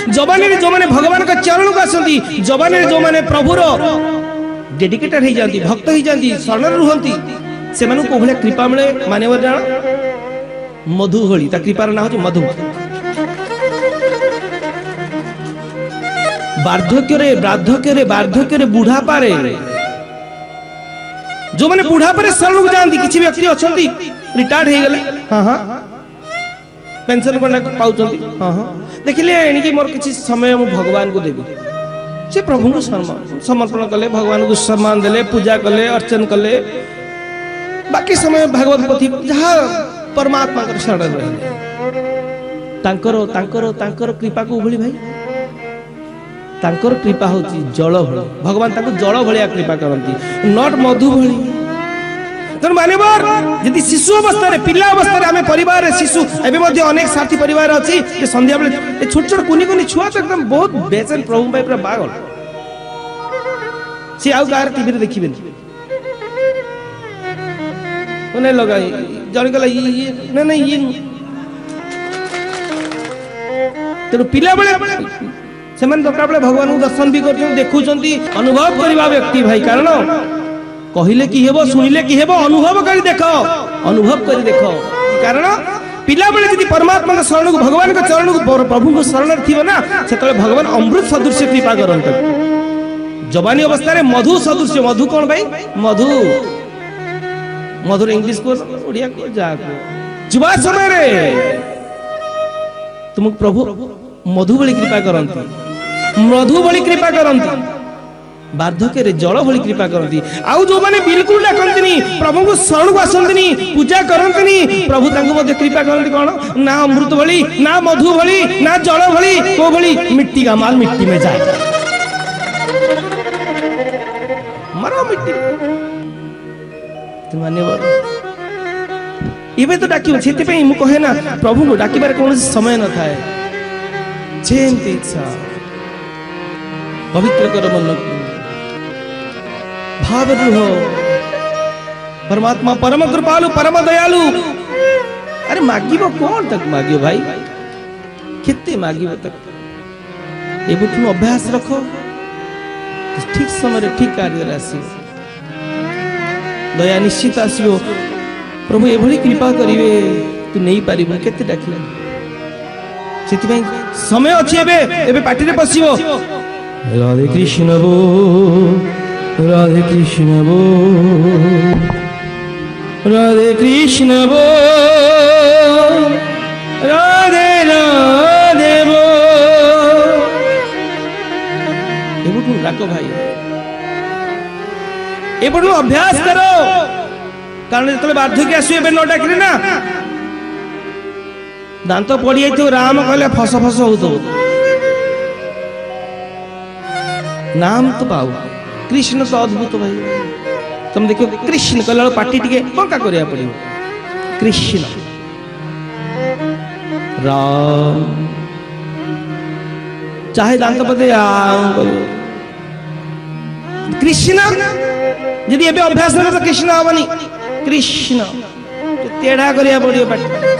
जवानी जो मैंने भगवान का चरण को आसती जवानी जो मैंने प्रभुर डेडिकेटेड हो जाती भक्त हो जाती शरण रुहंती से को भाया कृपा मिले माने जान मधु भली कृपार ना हूँ मधु वार्धक्य बुढ़ापा जो मैंने बुढ़ापा शरण को जाती किसी व्यक्ति अच्छा रिटायर्ड हो गले हाँ हाँ पेंशन पाँच हाँ हाँ देखिले एणिकी मोर किसी समय मु भगवान को देवी से प्रभु को समर्पण कले भगवान को सम्मान देले पूजा कले अर्चन कले बाकी समय भागवत पोथी जहाँ परमात्मा शरण रहे तांकर कृपा को उभली भाई तांकर कृपा होची जल भली भगवान ताको जल भलिया कृपा करती नॉट मधु भली तेणु मानवर यदि शिशु अवस्था पिला अवस्था आम परिवार शिशु एवं अनेक साथी परिवार अच्छी संध्या बेले छोट छोट कुनी कुनी छुआ तो एकदम बहुत बेचैन प्रभु भाई पूरा बागल सी आउ गार टीवी रे देखिबे कोने लगा जण कहला ये नहीं ये तेणु पिला बेले से दरकार बेले भगवान को दर्शन भी कर देखुं अनुभव करवा व्यक्ति भाई कारण कहले कि हेबो सुनिले कि हेबो अनुभव कर देखो कारण पिला बेले यदि परमात्मा के शरण को भगवान के चरण को प्रभु को शरण थी ना से भगवान अमृत सदृश कृपा करते जवानी अवस्था रे मधु सदृश मधु कौन भाई मधु मधुर इंग्लिश को ओडिया को जा जुवा समय रे तुम प्रभु मधु भली कृपा करती मधु भली कृपा करती वार्धक्य रे जल भली कृपा करती आउ जो माने बिल्कुल डाकंतनी प्रभु को शरण को आसंतनी पूजा करंतनी प्रभु तांको मध्ये कृपा करंती कोन ना अमृत भली ना मधु भली ना जल भली को भली मिट्टी का माल मिट्टी में जाए मरो मिट्टी तुम माने इबे तो डाकियो सेति पे मु कहे ना प्रभु को डाकिबार कोन समय न थाए जेंति इच्छा पवित्र कर मन भाव रुह परमात्मा परम कृपालु परम दयालु अरे मागिबो कौन तक मागियो भाई कितने मागिबो तक एबो तुम अभ्यास रखो ठीक समय ठीक कार्य आसी दया निश्चित आसीबो प्रभु एभली कृपा करिवे तू नहीं पारिबो केते डाकिला सेति भाई समय अछि एबे पार्टी रे बसिबो राधे कृष्ण बो राधे कृष्ण बो राधे कृष्ण बो राधे राधे बो एबुटू डाको भाई एबुटू अभ्यास करो कारण जतले वार्धक्य आसु एबे न डाकले ना दांत पड़ी जाइतो राम कहले फस फस होतो नाम तो पाओ कृष्ण तो अद्भुत भाई तुम देखो कृष्ण कहला पार्टी टिके पंका करिया पड़ियो कृष्ण राम चाहे दांत पदे कृष्ण यदि एबे अभ्यास न तो कृष्ण आवनी कृष्ण टेढ़ा करिया पड़ियो पार्टी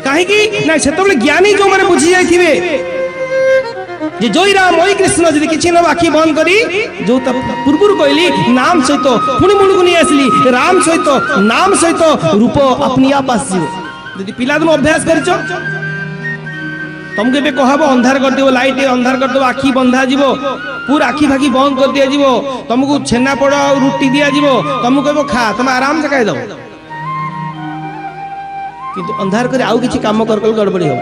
काहे की ना सेतबले ज्ञानी जो माने बुझी जाइथिबे जे जोई राम ओई कृष्ण जदि किछि न आखि बंद करी जो त पूर्वरु कहली नाम सहित पुणी मुंड को नहीं आसली राम सहित नाम सहित रूप अपनी आप आसीबो जदि पिला दिन अभ्यास करछो तुमके बे कहबो अंधार कर दियो लाइट अंधार कर दो आखि बंधा जीवो पूरा आखि भागी बंद कर दिया जीवो तुमको छेना पड़ रुटी दिया जीवो तुमको कहबो खा तुम आराम से खाइ दो किंतु अंधार करे आउ किछि काम कर गड़बड़ी हो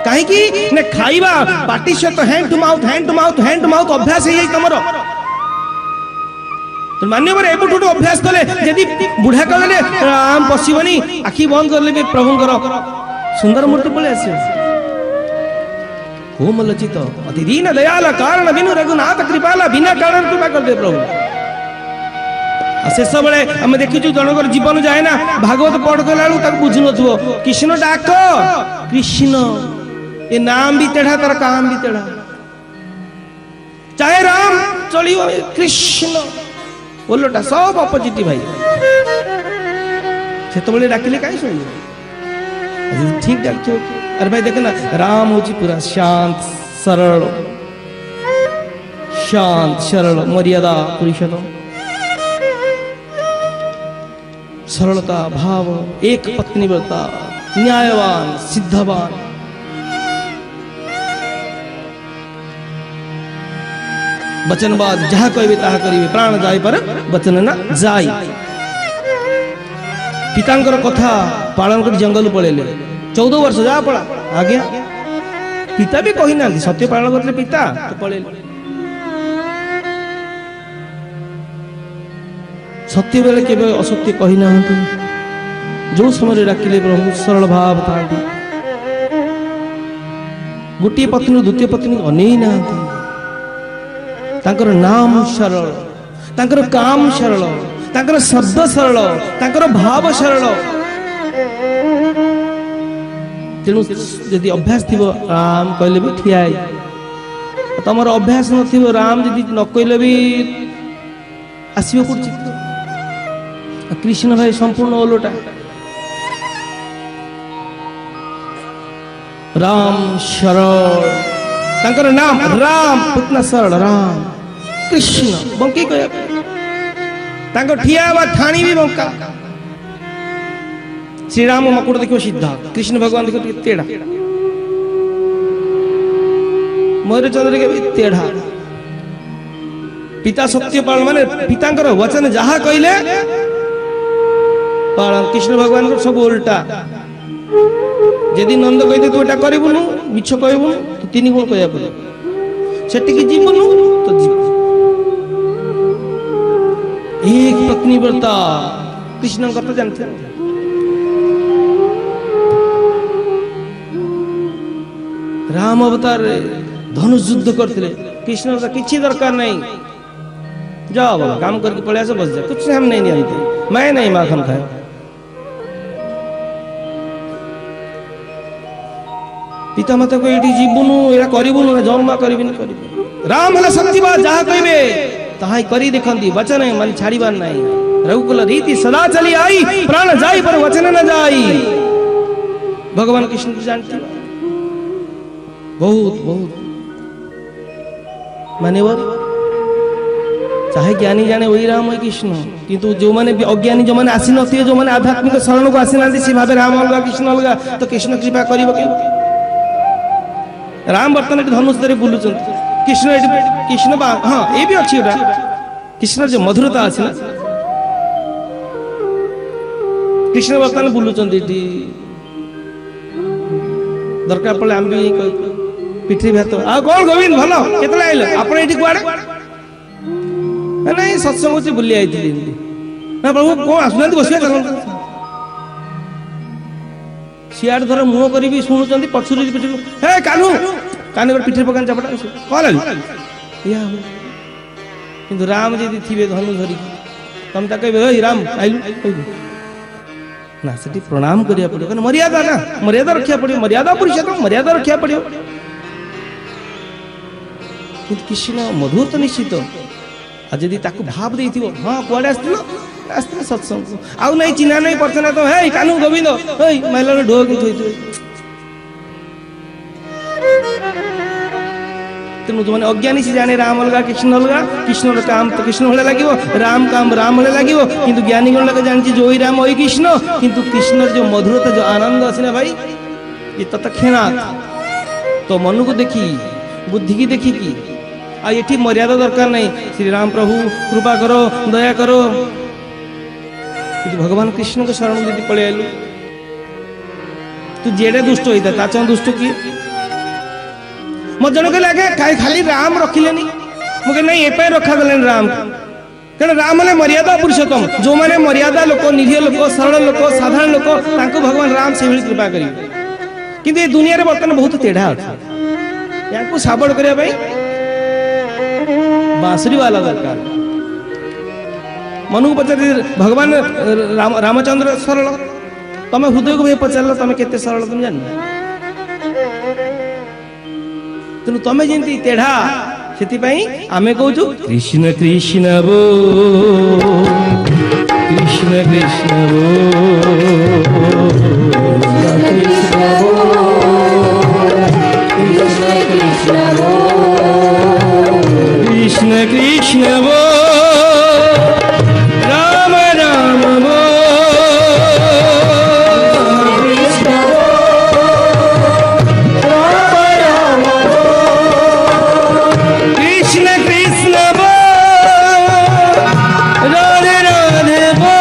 काहे की ने खाइबा पार्टी से तो हैंड टू माउथ अभ्यास है तमरो तो मान्य पर एबुठु अभ्यास कले यदि बुढ़ा कले राम पसिबनी आखि बंद करले भी प्रभु कर सुंदर मूर्ति पळे आसी कोमल चित अति दीन दयाल कारण बिनु रघुनाथ कृपाला बिना कारण कृपा कर दे प्रभु शेष बेले आम देखी जनकर जीवन जाए ना भागवत पढ़ कला बुझु नो कृष्ण डाक कृष्ण ये नाम भी टेढ़ा तार काम भी टेढ़ा चाहे राम चलियो कृष्ण बोलोटा सब अपोजिट भाई से तो डाकिले कहीं शुणी ठीक डाकते हो। अरे भाई देखो ना, राम हो पूरा शांत सरल, शांत सरल, मर्यादा पुरुषोत्तम, सरलता भाव, एक पत्नी व्रता, न्यायवान सिद्धवान, वचनबाद, जहा कहबे ताहा करिवे, प्राण जाय पर वचन न जाय। पितांकर कथा पालन कर जंगल पळेले, 14 वर्ष जा पड़ा आज्ञा, पिता भी कही ना सत्य पालन करते पिता तो पळेले। सत्य बेले केबे असत्य कही ना, जो समय डाकिले प्रभु सरल भाव था, गोटे पत्नी द्वितीय पत्नी अनै ना, तांकर नाम सरल, तांकर काम सरल, तांकर शब्द सरल, तांकर भाव सरल। तेणु यदि अभ्यास थी राम कहले भी ठिया, तमर अभ्यास न राम यदि न कहले भी आसो चित्त। कृष्ण भाई संपूर्ण ओलोटा, राम सरल, तांकर नाम राम कितना सरल, राम कृष्ण बंकी कह ठिया ठाणी भी बंका। श्री राम मकुड़ देखो सीधा, कृष्ण भगवान देखो तेढ़ा, मयूर चंद्र के तेढ़ा। पिता सत्य पालन माने पितांकर वचन जहा कहले पालन, कृष्ण भगवान को सब उल्टा। यदि नंद कहते तू एटा करबुनु, मिछ कहबुनु तो 3 गुण कहया पड़े, सेटिकी जीवनु तो जीव। एक पत्नी व्रता कृष्ण कथा जानते, राम अवतार धनुष युद्ध करते, कृष्ण का किसी दरकार नहीं, जाओ बाबा काम करके पड़े आसो बस जाए, कुछ हम नहीं जानते, मैं नहीं माखन खाए। पिता माता को ये जीवनु या करबुनु ना जन्मा करबिन करबि। राम हला सत्यवाद जहा कहबे ताहा करी देखंती, वचन मन छाड़ीबार नहीं। रघुकुल रीति सदा चली आई, प्राण जाई पर वचन न जाई। भगवान कृष्ण की जानती बहुत बहुत मानेवर, चाहे ज्ञानी जाने वही राम है कृष्ण, किंतु जो माने अज्ञानी, जो माने आसी नथिबे, जो माने आध्यात्मिक शरण को आसी नांती, से भाबे राम अलगा कृष्ण अलगा, तो कृष्ण कृपा करिवो के? राम वर्तमान धनुष धरी बुलुचंती, कृष्ण कृष्ण हाँ ये भी अच्छी कृष्ण जो मधुरता अच्छी ना, कृष्ण वर्तमान बुलुचंती दरकार पड़े आम भी पिठी भात आ कौन गोविंद भल केतले आइल आपण एठी कुआडे नहीं सत्संग से बुली आई थी ना प्रभु कौन आसुना बसिया चल सियाड़ धर मुह करी भी शुणुचंती पछुरी पिठी हे कानू काने पर पिठी पकान चपटा कौन लगी या किंतु राम यदि थिबे धनु धरी तुम ता कहबे हे राम आइलु ना सेठी प्रणाम करिया पड़ो कारण मर्यादा ना मर्यादा रखिया पड़ो मर्यादा पुरुषोत्तम मर्यादा रखिया पड़ो किंतु कृष्ण मधुर तो निश्चित आज यदि ताकू भाव देइथिबो हां कुआडे आस्तिलो आस्तिलो सत्संग आउ नहीं चिन्हा नहीं परछना तो हे कानू गोविंद हे मैलर ढो कि थोइथो तेणु जो मैंने अज्ञानी से जाने राम अलगा कृष्ण काम तो कृष्ण भले लगे राम काम राम भले लगे किंतु ज्ञानी गण लगे जानची जो ही राम वही कृष्ण किंतु कृष्ण जो मधुरता जो आनंद अच्छे ना भाई ये तत्क्षणात् तो मन को देखी बुद्धि की देखी की आ ये मर्यादा दरकार नहीं श्री राम प्रभु कृपा करो दया करो भगवान कृष्ण को शरण यदि पड़े आलु तू जेडे दुष्ट होता ताचा दुष्ट किए मत जन के लगे खाली राम रखिले मुझे नहीं ये रखा गले राम कारण राम है मर्यादा पुरुषोत्तम जो मैंने मर्यादा लोक निरीह लोक सरल लोक साधारण लोक भगवान राम से कृपा करेंगे किंतु ये दुनिया बर्तमान बहुत तेढ़ा अच्छे या साबड़ करने बांसुरी वाला दरकार मनु को पचार भगवान रामचंद्र सरल तुम हृदय को भी पचार तुम के सरल तुम जान तेणु तुम जमी तेढ़ा से आमे कहूँ कृष्ण कृष्ण वो कृष्ण कृष्ण वो कृष्ण कृष्ण वो राम राम वो कृष्ण कृष्ण वो राधे राधे वो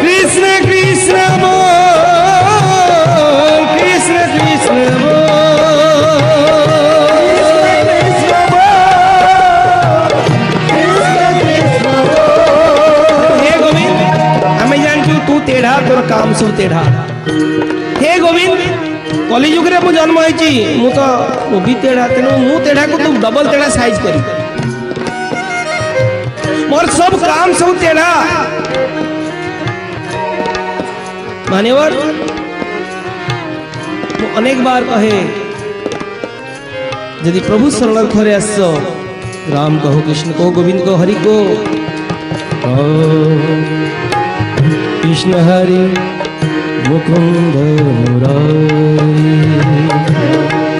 कृष्ण कृष्ण वो कृष्ण कृष्ण वो हे गोविंद आम जानू तू तेढ़ा तोर काम सब तेढ़ा हे गोविंद कलिजुग रे मु जन्म होइची मु तो मु भी तेढ़ा तेणु मु तेढ़ा को तू डबल तेढ़ा साइज करी मोर सब काम सब तेढ़ा मान्यवर मु अनेक बार कहे यदि प्रभु शरण घरे आस राम कहो कृष्ण कहो गोविंद कहो हरि को कृष्ण हरि मुकुंद मुरारी